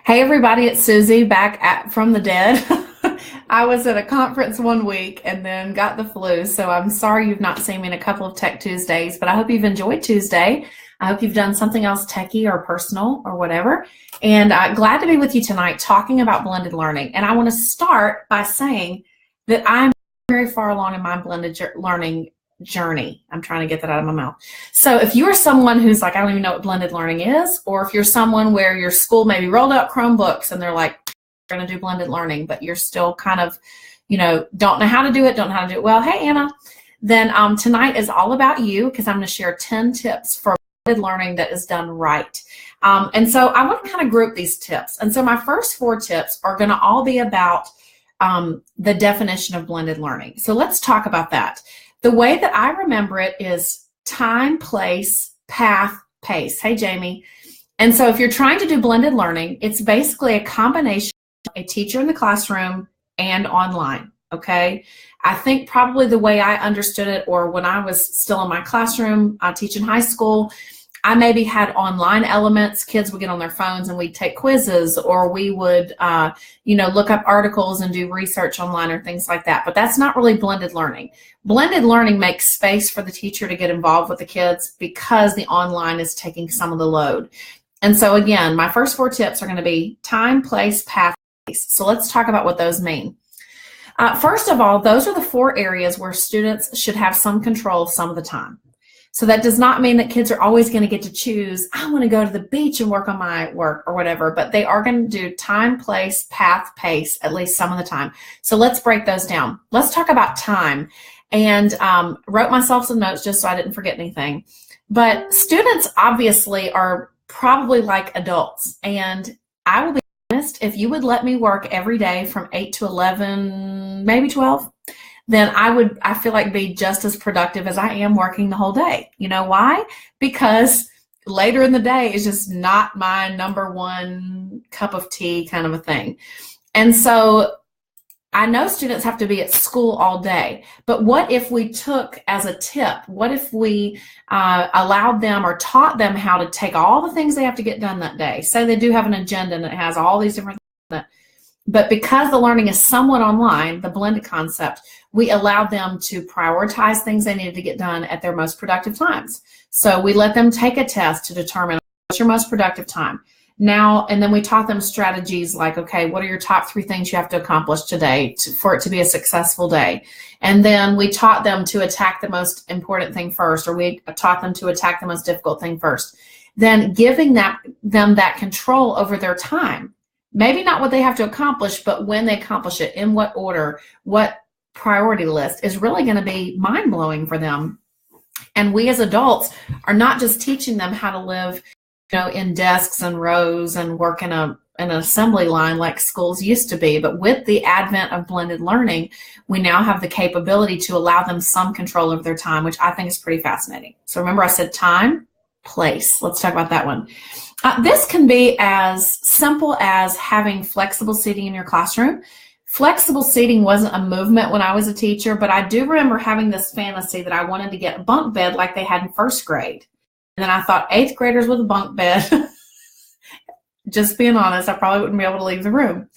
Hey everybody, it's Suzy from the dead. I was at a conference one week and then got the flu, so I'm sorry you've not seen me in a couple of Tech Tuesdays, but I hope you've enjoyed Tuesday. I hope you've done something else techie or personal or whatever. And glad to be with you tonight talking about blended learning. And I want to start by saying that I'm very far along in my blended learning journey. I'm trying to get that out of my mouth. So if you are someone who's like, I don't even know what blended learning is, or if you're someone where your school maybe rolled out Chromebooks and they're like, we're going to do blended learning, but you're still kind of, don't know how to do it, don't know how to do it well. Hey, Anna. Then tonight is all about you because I'm going to share 10 tips for blended learning that is done right. And so I want to kind of group these tips. And so my first 4 tips are going to all be about the definition of blended learning. So let's talk about that. The way that I remember it is time, place, path, pace. Hey, Jamie. And so if you're trying to do blended learning, it's basically a combination of a teacher in the classroom and online, okay? I think probably the way I understood it, or when I was still in my classroom teaching high school, I maybe had online elements. Kids would get on their phones and we'd take quizzes, or we would, look up articles and do research online or things like that. But that's not really blended learning. Blended learning makes space for the teacher to get involved with the kids because the online is taking some of the load. And so again, my first 4 tips are going to be time, place, path, pace. So let's talk about what those mean. First of all, those are the 4 areas where students should have some control some of the time. So that does not mean that kids are always going to get to choose, I want to go to the beach and work on my work or whatever, but they are going to do time, place, path, pace, at least some of the time. So let's break those down. Let's talk about time. And wrote myself some notes just so I didn't forget anything. But students obviously are probably like adults. And I will be honest, if you would let me work every day from 8 to 11, maybe 12, then I feel like be just as productive as I am working the whole day. You know why? Because later in the day is just not my number one cup of tea kind of a thing. And so I know students have to be at school all day, but what if we took as a tip, what if we allowed them or taught them how to take all the things they have to get done that day? Say they do have an agenda and it has all these different things, but because the learning is somewhat online, the blended concept, we allowed them to prioritize things they needed to get done at their most productive times. So we let them take a test to determine what's your most productive time. Now, and then we taught them strategies like, okay, what are your top 3 things you have to accomplish today for it to be a successful day? And then we taught them to attack the most important thing first, or we taught them to attack the most difficult thing first. Then giving them that control over their time. Maybe not what they have to accomplish, but when they accomplish it, in what order, what priority list is really going to be mind-blowing for them. And we as adults are not just teaching them how to live in desks and rows and work in an assembly line like schools used to be. But with the advent of blended learning, we now have the capability to allow them some control over their time, which I think is pretty fascinating. So remember I said time, place. Let's talk about that one. This can be as simple as having flexible seating in your classroom. Flexible seating wasn't a movement when I was a teacher, but I do remember having this fantasy that I wanted to get a bunk bed like they had in first grade. And then I thought 8th graders with a bunk bed, just being honest, I probably wouldn't be able to leave the room.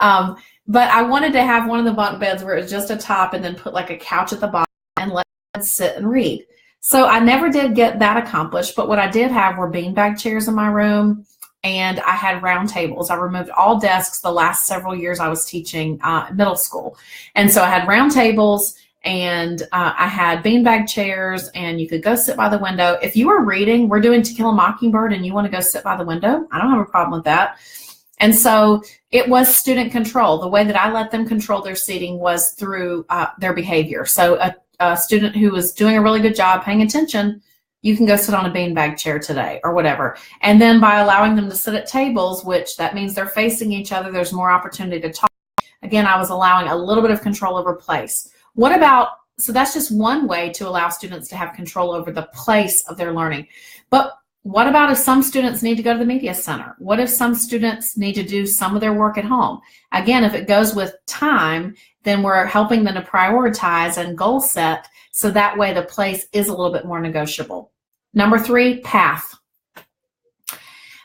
But I wanted to have one of the bunk beds where it was just a top and then put like a couch at the bottom and let them sit and read. So I never did get that accomplished, but what I did have were beanbag chairs in my room, and I had round tables. I removed all desks the last several years I was teaching middle school. And so I had round tables, and I had beanbag chairs, and you could go sit by the window. If you were reading, we're doing To Kill a Mockingbird, and you want to go sit by the window, I don't have a problem with that. And so it was student control. The way that I let them control their seating was through their behavior. So a student who was doing a really good job paying attention, you can go sit on a beanbag chair today or whatever. And then by allowing them to sit at tables, which that means they're facing each other, there's more opportunity to talk. Again, I was allowing a little bit of control over place. What about, so that's just one way to allow students to have control over the place of their learning. But what about if some students need to go to the media center? What if some students need to do some of their work at home? Again, if it goes with time, then we're helping them to prioritize and goal set, so that way the place is a little bit more negotiable. Number 3, path.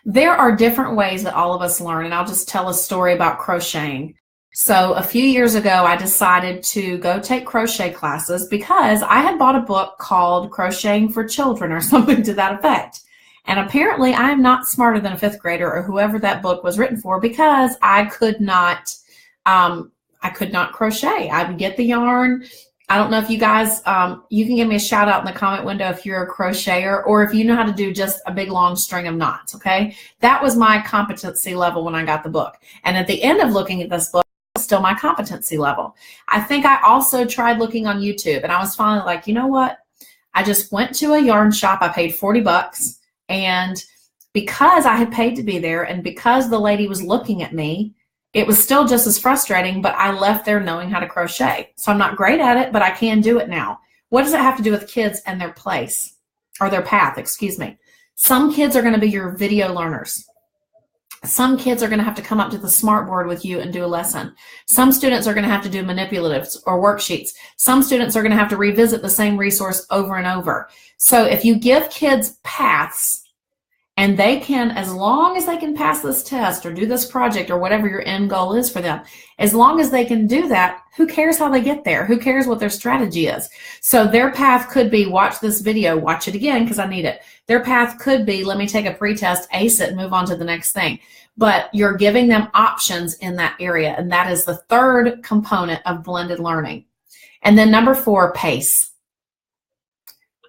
There are different ways that all of us learn, and I'll just tell a story about crocheting. So a few years ago, I decided to go take crochet classes because I had bought a book called Crocheting for Children or something to that effect. And apparently I am not smarter than a fifth grader or whoever that book was written for, because I could not crochet. I would get the yarn. I don't know if you guys, you can give me a shout out in the comment window if you're a crocheter or if you know how to do just a big long string of knots, okay? That was my competency level when I got the book. And at the end of looking at this book, still my competency level. I think I also tried looking on YouTube, and I was finally like, you know what? I just went to a yarn shop. I paid $40, and because I had paid to be there and because the lady was looking at me, it was still just as frustrating, but I left there knowing how to crochet. So I'm not great at it, but I can do it now. What does it have to do with kids and their place, or their path, excuse me? Some kids are going to be your video learners. Some kids are going to have to come up to the smartboard with you and do a lesson. Some students are going to have to do manipulatives or worksheets. Some students are going to have to revisit the same resource over and over. So if you give kids paths, and they can, as long as they can pass this test or do this project or whatever your end goal is for them, as long as they can do that, who cares how they get there? Who cares what their strategy is? So their path could be, watch this video, watch it again because I need it. Their path could be, let me take a pretest, ace it, and move on to the next thing. But you're giving them options in that area, and that is the third component of blended learning. And then number 4, pace.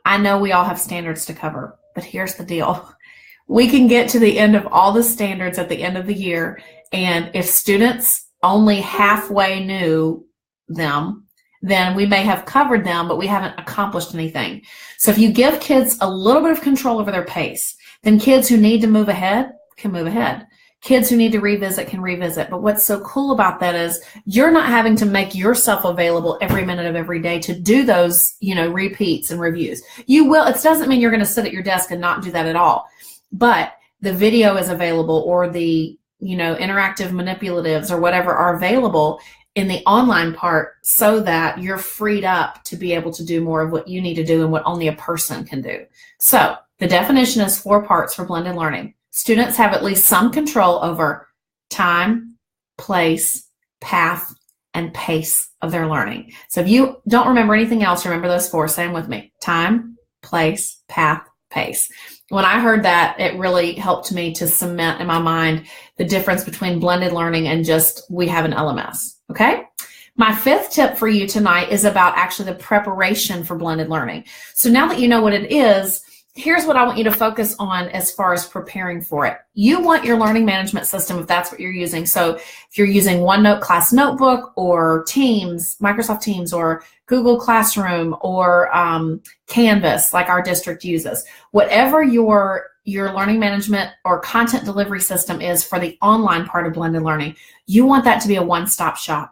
I know we all have standards to cover, but here's the deal. We can get to the end of all the standards at the end of the year, and if students only halfway knew them, then we may have covered them, but we haven't accomplished anything. So if you give kids a little bit of control over their pace, then kids who need to move ahead can move ahead. Kids who need to revisit can revisit. But what's so cool about that is you're not having to make yourself available every minute of every day to do those, repeats and reviews. You will. It doesn't mean you're going to sit at your desk and not do that at all. But the video is available, or the, interactive manipulatives or whatever are available in the online part, so that you're freed up to be able to do more of what you need to do and what only a person can do. So the definition is 4 parts for blended learning. Students have at least some control over time, place, path, and pace of their learning. So if you don't remember anything else, remember those 4. Say them with me. Time, place, path, pace. When I heard that, it really helped me to cement in my mind the difference between blended learning and just we have an LMS, okay? My 5th tip for you tonight is about actually the preparation for blended learning. So now that you know what it is, here's what I want you to focus on as far as preparing for it. You want your learning management system, if that's what you're using. So if you're using OneNote Class Notebook or Teams, Microsoft Teams, or Google Classroom, or Canvas, like our district uses, whatever your learning management or content delivery system is for the online part of blended learning, you want that to be a one-stop shop.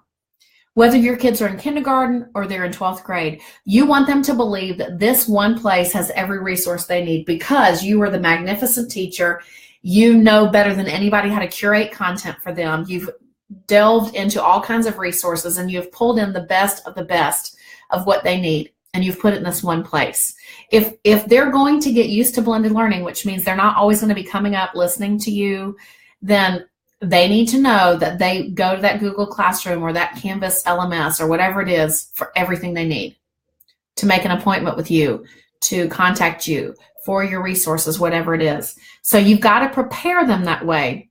Whether your kids are in kindergarten or they're in 12th grade, you want them to believe that this one place has every resource they need, because you are the magnificent teacher. You know better than anybody how to curate content for them. You've delved into all kinds of resources, and you've pulled in the best of what they need, and you've put it in this one place. If they're going to get used to blended learning, which means they're not always going to be coming up listening to you, then they need to know that they go to that Google Classroom or that Canvas LMS or whatever it is for everything they need, to make an appointment with you, to contact you for your resources, whatever it is. So you've got to prepare them that way.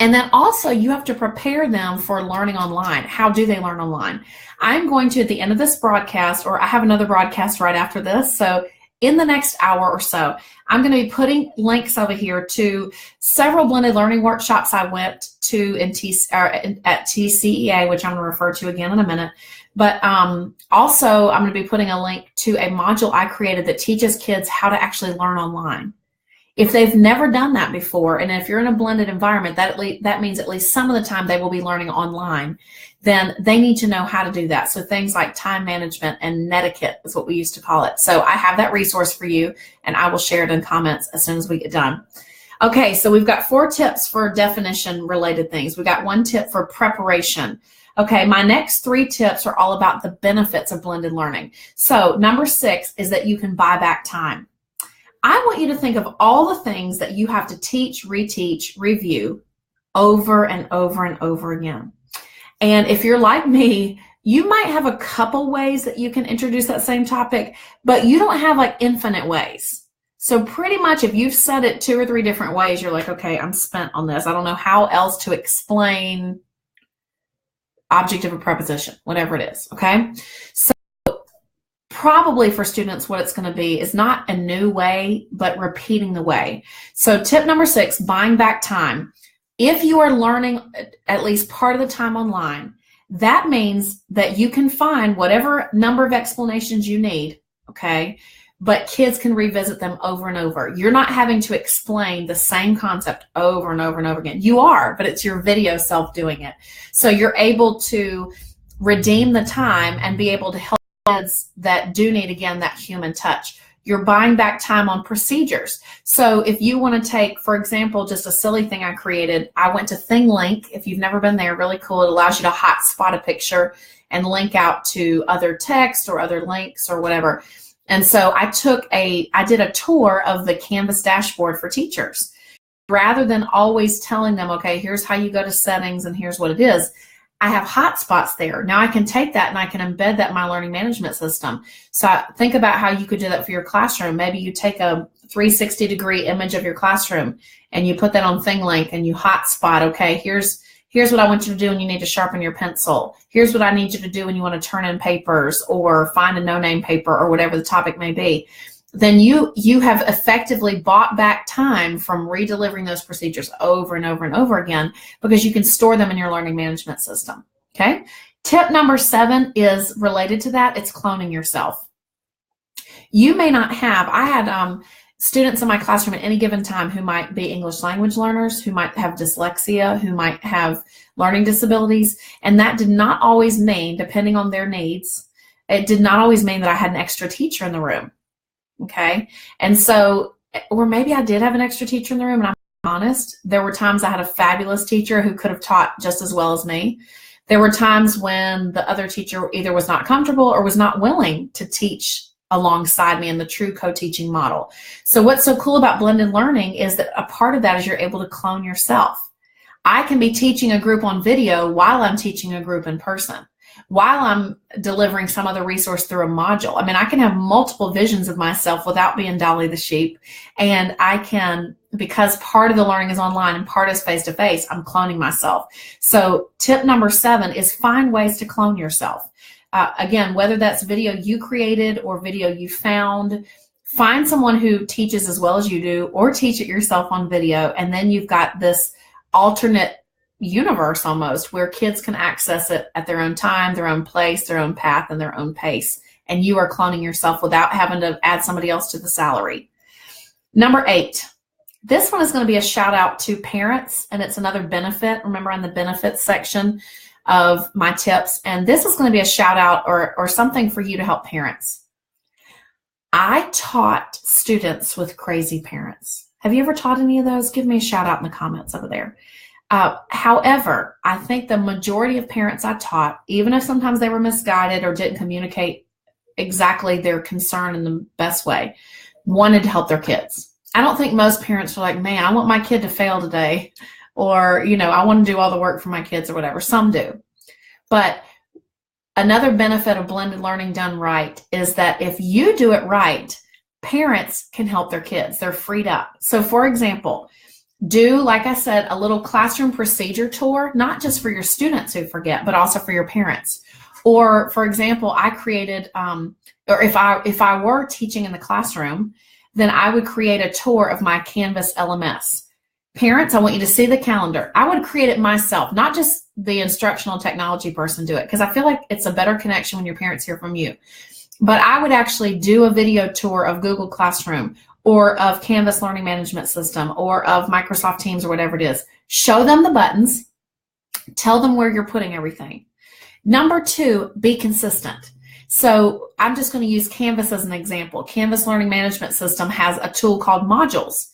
And then also you have to prepare them for learning online. How do they learn online? I'm going to, at the end of this broadcast, or I have another broadcast right after this, so in the next hour or so, I'm going to be putting links over here to several blended learning workshops I went to at TCEA, which I'm going to refer to again in a minute. But also, I'm going to be putting a link to a module I created that teaches kids how to actually learn online. If they've never done that before, and if you're in a blended environment, that means at least some of the time they will be learning online, then they need to know how to do that. So things like time management and netiquette is what we used to call it. So I have that resource for you, and I will share it in comments as soon as we get done. Okay, so we've got 4 tips for definition-related things. We've got 1 tip for preparation. Okay, my next 3 tips are all about the benefits of blended learning. So number 6 is that you can buy back time. I want you to think of all the things that you have to teach, reteach, review over and over and over again. And if you're like me, you might have a couple ways that you can introduce that same topic, but you don't have like infinite ways. So pretty much if you've said it 2 or 3 different ways, you're like, okay, I'm spent on this. I don't know how else to explain object of a preposition, whatever it is, okay? So probably for students, what it's going to be is not a new way, but repeating the way. So tip number 6, buying back time. If you are learning at least part of the time online, that means that you can find whatever number of explanations you need, okay? But kids can revisit them over and over. You're not having to explain the same concept over and over and over again. You are, but it's your video self doing it. So you're able to redeem the time and be able to help kids that do need, again, that human touch. You're buying back time on procedures. So if you want to take, for example, just a silly thing I created, I went to ThingLink. If you've never been there, really cool. It allows you to hotspot a picture and link out to other text or other links or whatever. And so I did a tour of the Canvas dashboard for teachers. Rather than always telling them, okay, here's how you go to settings and here's what it is, I have hotspots there. Now I can take that and I can embed that in my learning management system. So think about how you could do that for your classroom. Maybe you take a 360-degree image of your classroom and you put that on ThingLink and you hotspot, okay, here's what I want you to do when you need to sharpen your pencil. Here's what I need you to do when you want to turn in papers or find a no-name paper or whatever the topic may be. Then you have effectively bought back time from redelivering those procedures over and over and over again because you can store them in your learning management system, okay? Tip number 7 is related to that. It's cloning yourself. You may not have, I had students in my classroom at any given time who might be English language learners, who might have dyslexia, who might have learning disabilities, and that did not always mean, depending on their needs, it did not always mean that I had an extra teacher in the room. Okay. And so, or maybe I did have an extra teacher in the room, and I'm honest, there were times I had a fabulous teacher who could have taught just as well as me. There were times when the other teacher either was not comfortable or was not willing to teach alongside me in the true co-teaching model. So what's so cool about blended learning is that a part of that is you're able to clone yourself. I can be teaching a group on video while I'm teaching a group in person, while I'm delivering some other resource through a module. I mean, I can have multiple visions of myself without being Dolly the sheep. And I can, because part of the learning is online and part is face-to-face, I'm cloning myself. So tip number 7 is find ways to clone yourself. Again, whether that's video you created or video you found, find someone who teaches as well as you do, or teach it yourself on video. And then you've got this alternate universe almost where kids can access it at their own time, their own place, their own path, and their own pace. And you are cloning yourself without having to add somebody else to the salary. Number 8, this one is going to be a shout out to parents, and it's another benefit. Remember, on the benefits section of my tips, and this is going to be a shout out or something for you to help parents. I taught students with crazy parents. Have you ever taught any of those? Give me a shout out in the comments over there. However, I think the majority of parents I taught, even if sometimes they were misguided or didn't communicate exactly their concern in the best way, wanted to help their kids. I don't think most parents are like, man, I want my kid to fail today, or, you know, I want to do all the work for my kids or whatever. Some do. But another benefit of blended learning done right is that if you do it right, parents can help their kids. They're freed up. So for example, do, like I said, a little classroom procedure tour, not just for your students who forget, but also for your parents. Or for example, I created, or if I were teaching in the classroom, then I would create a tour of my Canvas LMS. Parents, I want you to see the calendar. I would create it myself, not just the instructional technology person do it, because I feel like it's a better connection when your parents hear from you. But I would actually do a video tour of Google Classroom or of Canvas Learning Management System or of Microsoft Teams or whatever it is. Show them the buttons. Tell them where you're putting everything. Number 2, be consistent. So I'm just going to use Canvas as an example. Canvas Learning Management System has a tool called modules.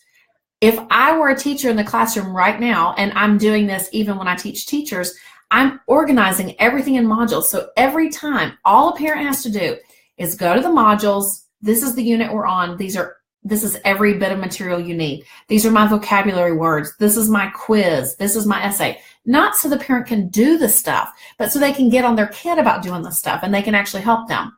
If I were a teacher in the classroom right now, and I'm doing this even when I teach teachers, I'm organizing everything in modules. So every time, all a parent has to do is go to the modules. This is the unit we're on. These are This is every bit of material you need. These are my vocabulary words. This is my quiz. This is my essay. Not so the parent can do the stuff, but so they can get on their kid about doing the stuff and they can actually help them.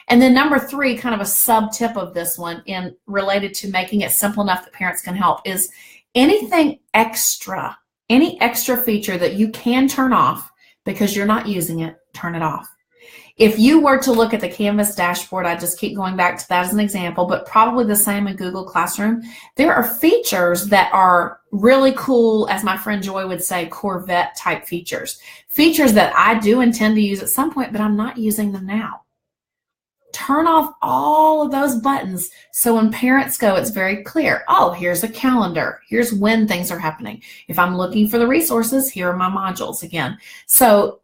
And then number 3, kind of a sub tip of this one in related to making it simple enough that parents can help, is anything extra, any extra feature that you can turn off because you're not using it, turn it off. If you were to look at the Canvas dashboard, I just keep going back to that as an example, but probably the same in Google Classroom. There are features that are really cool, as my friend Joy would say, Corvette type features. Features that I do intend to use at some point, but I'm not using them now. Turn off all of those buttons so when parents go, it's very clear. Oh, here's a calendar. Here's when things are happening. If I'm looking for the resources, here are my modules again. So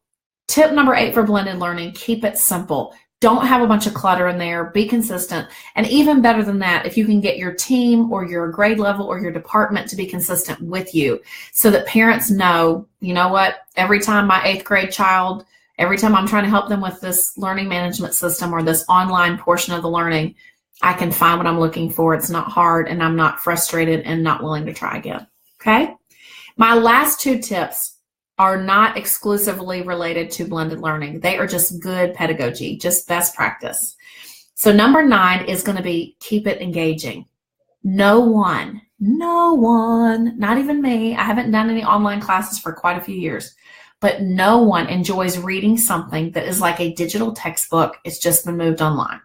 tip number 8 for blended learning, keep it simple. Don't have a bunch of clutter in there. Be consistent. And even better than that, if you can get your team or your grade level or your department to be consistent with you so that parents know, you know what, every time my 8th grade child, every time I'm trying to help them with this learning management system or this online portion of the learning, I can find what I'm looking for. It's not hard and I'm not frustrated and not willing to try again. Okay? My last 2 tips are not exclusively related to blended learning. They are just good pedagogy, just best practice. So number 9 is going to be keep it engaging. No one, not even me, I haven't done any online classes for quite a few years, but no one enjoys reading something that is like a digital textbook. It's just been moved online.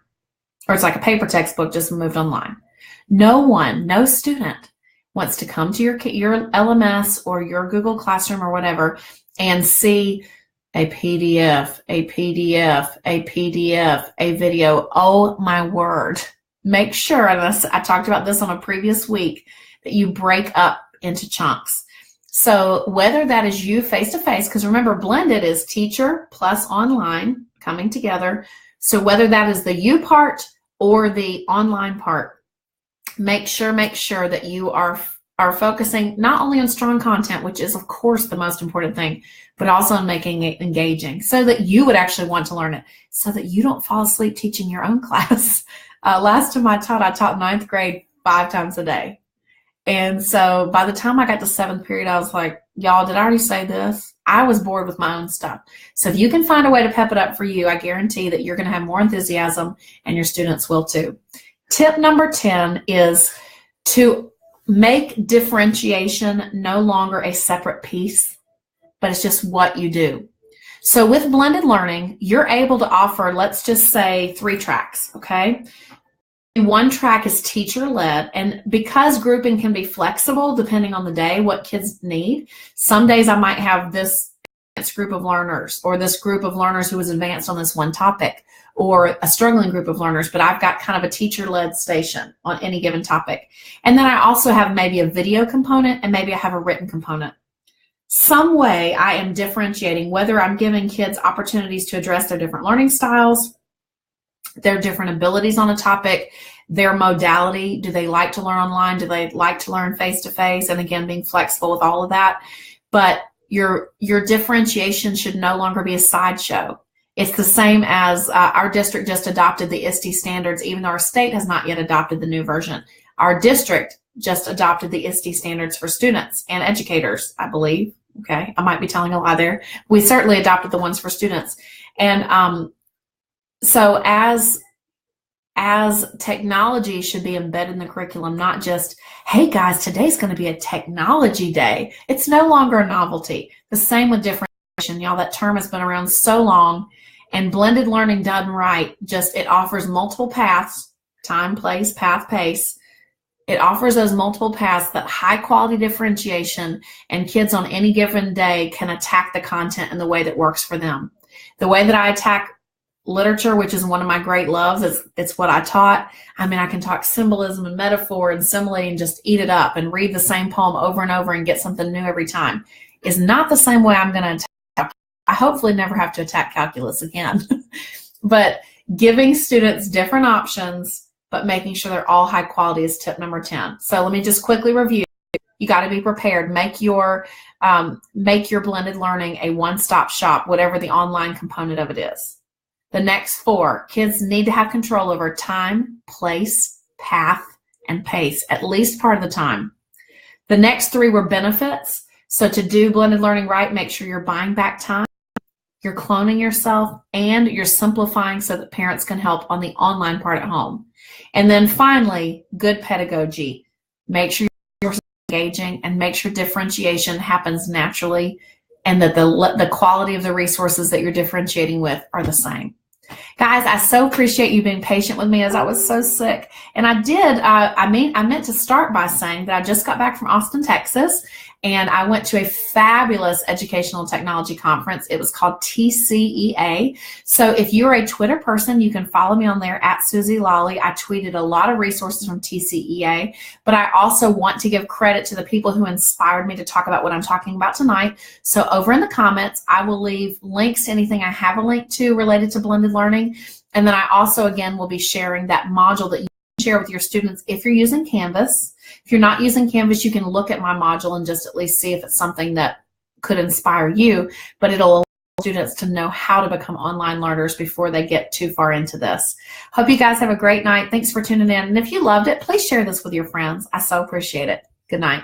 Or it's like a paper textbook just moved online. No one, no student wants to come to your LMS or your Google Classroom or whatever and see a PDF, a video. Oh my word. Make sure, and I talked about this on a previous week, that you break up into chunks. So whether that is you face-to-face, because remember, blended is teacher plus online coming together. So whether that is the you part or the online part, make sure that you are focusing not only on strong content, which is of course the most important thing, but also on making it engaging so that you would actually want to learn it, so that you don't fall asleep teaching your own class. Last time I taught 9th grade 5 times a day. And so by the time I got to 7th period, I was like, y'all, did I already say this? I was bored with my own stuff. So if you can find a way to pep it up for you, I guarantee that you're going to have more enthusiasm and your students will too. Tip number 10 is to make differentiation no longer a separate piece, but it's just what you do. So with blended learning, you're able to offer, let's just say 3 tracks, okay? 1 track is teacher-led, and because grouping can be flexible depending on the day, what kids need, some days I might have this group of learners or this group of learners who is advanced on this one topic, or a struggling group of learners, but I've got kind of a teacher-led station on any given topic. And then I also have maybe a video component and maybe I have a written component. Some way I am differentiating whether I'm giving kids opportunities to address their different learning styles, their different abilities on a topic, their modality. Do they like to learn online? Do they like to learn face-to-face? And again, being flexible with all of that. But your differentiation should no longer be a sideshow. It's the same as our district just adopted the ISTE standards, even though our state has not yet adopted the new version. Our district just adopted the ISTE standards for students and educators, I believe. Okay, I might be telling a lie there. We certainly adopted the ones for students. And so as technology should be embedded in the curriculum, not just, hey guys, today's going to be a technology day. It's no longer a novelty. The same with differentiation. Y'all, that term has been around so long, and blended learning done right, it offers multiple paths, time, place, path, pace. It offers those multiple paths, that high quality differentiation, and kids on any given day can attack the content in the way that works for them. The way that I attack literature, which is one of my great loves, it's what I taught. I mean, I can talk symbolism and metaphor and simile and just eat it up and read the same poem over and over and get something new every time, is not the same way I'm going to attack. I hopefully never have to attack calculus again. But giving students different options, but making sure they're all high quality is tip number 10. So let me just quickly review. You got to be prepared. Make your blended learning a one-stop shop, whatever the online component of it is. The next 4, kids need to have control over time, place, path, and pace, at least part of the time. The next 3 were benefits. So to do blended learning right, make sure you're buying back time, you're cloning yourself, and you're simplifying so that parents can help on the online part at home. And then finally, good pedagogy. Make sure you're engaging and make sure differentiation happens naturally and that the quality of the resources that you're differentiating with are the same. Guys, I so appreciate you being patient with me as I was so sick. And I meant to start by saying that I just got back from Austin, Texas, and I went to a fabulous educational technology conference. It was called TCEA. So if you're a Twitter person, you can follow me on there at Suzy Lolley. I tweeted a lot of resources from TCEA, but I also want to give credit to the people who inspired me to talk about what I'm talking about tonight. So over in the comments, I will leave links to anything I have a link to related to blended learning. And then I also, again, will be sharing that module that you can share with your students if you're using Canvas. If you're not using Canvas, you can look at my module and just at least see if it's something that could inspire you, but it'll allow students to know how to become online learners before they get too far into this. Hope you guys have a great night. Thanks for tuning in. And if you loved it, please share this with your friends. I so appreciate it. Good night.